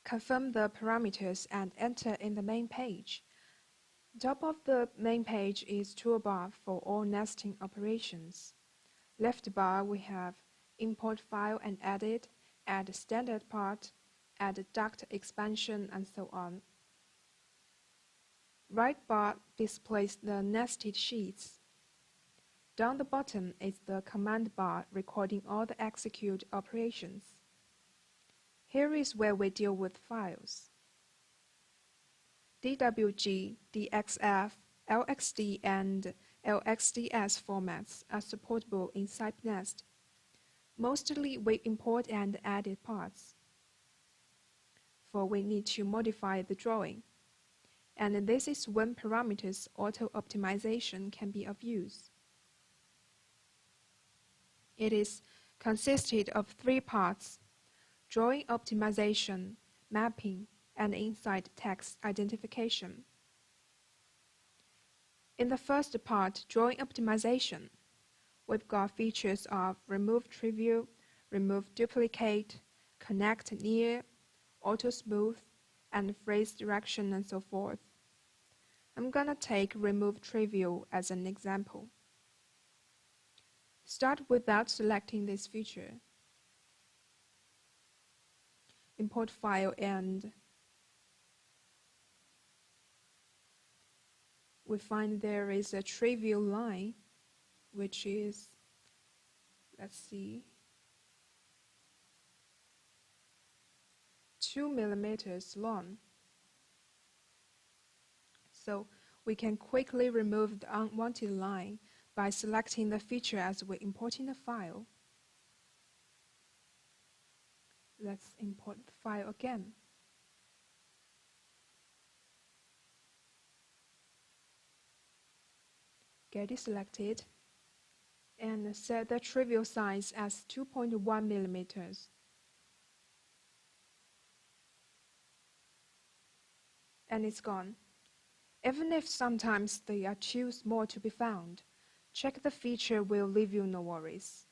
Confirm the parameters and enter in the main page. Top of the main page is toolbar for all nesting operations. Left bar we have import file and edit, add standard part, add duct expansion, and so on. Right bar displays the nested sheets. Down the bottom is the command bar recording all the execute operations. Here is where we deal with files. DWG, DXF, LXD, and LXDS formats are supportable in cypnest. Mostly we import and edit parts, for we need to modify the drawing. And this is when parameters auto-optimization can be of use. It is consisted of 3 parts: drawing optimization, mapping, and inside text identification. In the first part, drawing optimization, we've got features of remove trivial, remove duplicate, connect near, auto smooth, and phrase direction, and so forth. I'm gonna take remove trivial as an example. Start without selecting this feature. Import file, and we find there is a trivial line which is, let's see, 2 millimeters long. So we can quickly remove the unwanted line by selecting the feature as we're importing the file. Let's import the file again. Get it selected and set the trivial size as 2.1 millimeters. And it's gone. Even if sometimes they are too small to be found, check the feature will leave you no worries.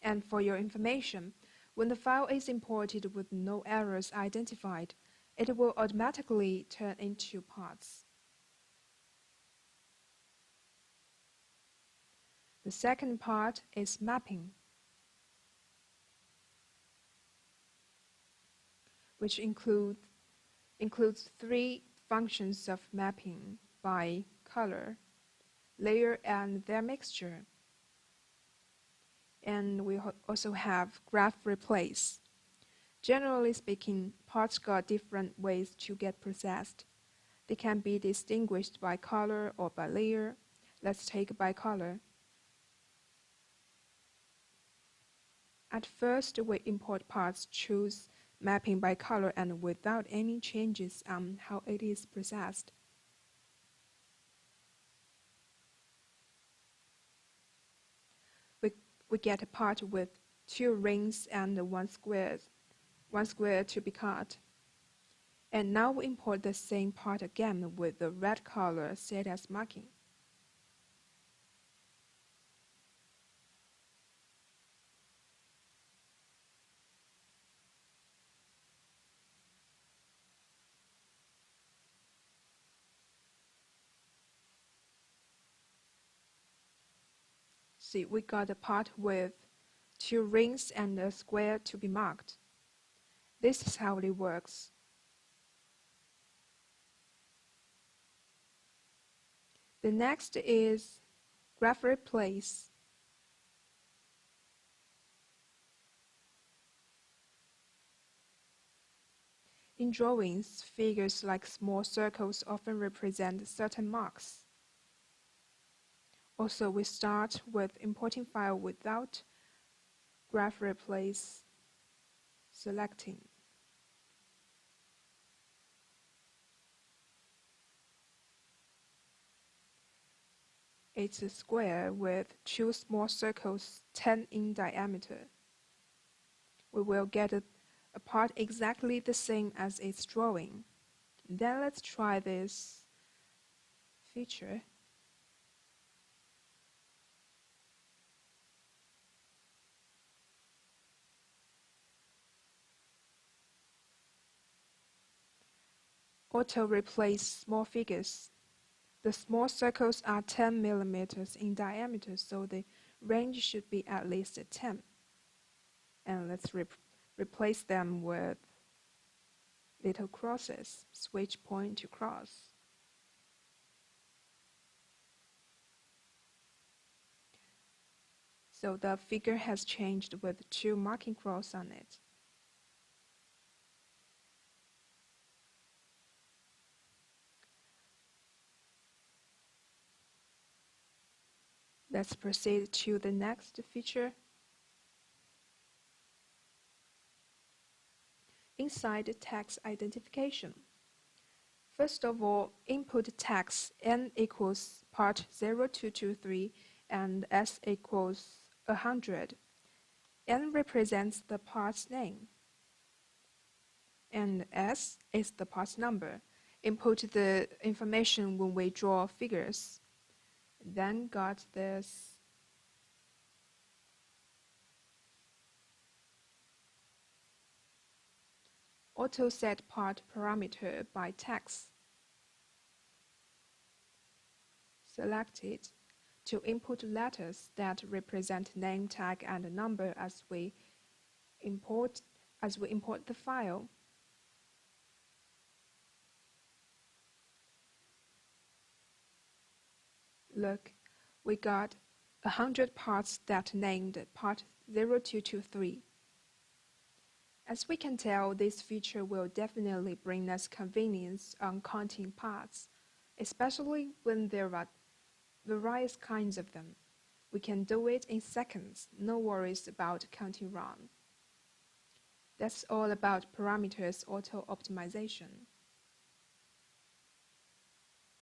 And for your information, when the file is imported with no errors identified, it will automatically turn into parts. The second part is mapping, which includes 3 functions of mapping by color, layer, and their mixture. And we also have graph replace. Generally speaking, parts got different ways to get processed. They can be distinguished by color or by layer. Let's take by color. At first, we import parts, choose mapping by color, and without any changes on how it is processed. We get a part with 2 rings and 1 square to be cut. And now we import the same part again with the red color set as marking. See, we got a part with 2 rings and a square to be marked. This is how it works. The next is graph replace. In drawings, figures like small circles often represent certain marks. Also, we start with importing file without graph replace selecting. It's a square with 2 small circles 10 in diameter. We will get a part exactly the same as its drawing. Then let's try this feature. auto-replace small figures. The small circles are 10 millimeters in diameter, so the range should be at least 10. And let's replace them with little crosses, switch point to cross. So the figure has changed with 2 marking cross on it. Let's proceed to the next feature. Inside text identification. First of all, input text N equals part 0223 and S equals 100. N represents the part's name, and S is the part number. Input the information when we draw figures. Then got this auto set part parameter by text. Select it to input letters that represent name tag and number as we import the file. Look, we got 100 parts that named part 0223. As we can tell, this feature will definitely bring us convenience on counting parts, especially when there are various kinds of them. We can do it in seconds, no worries about counting wrong. That's all about parameters auto-optimization.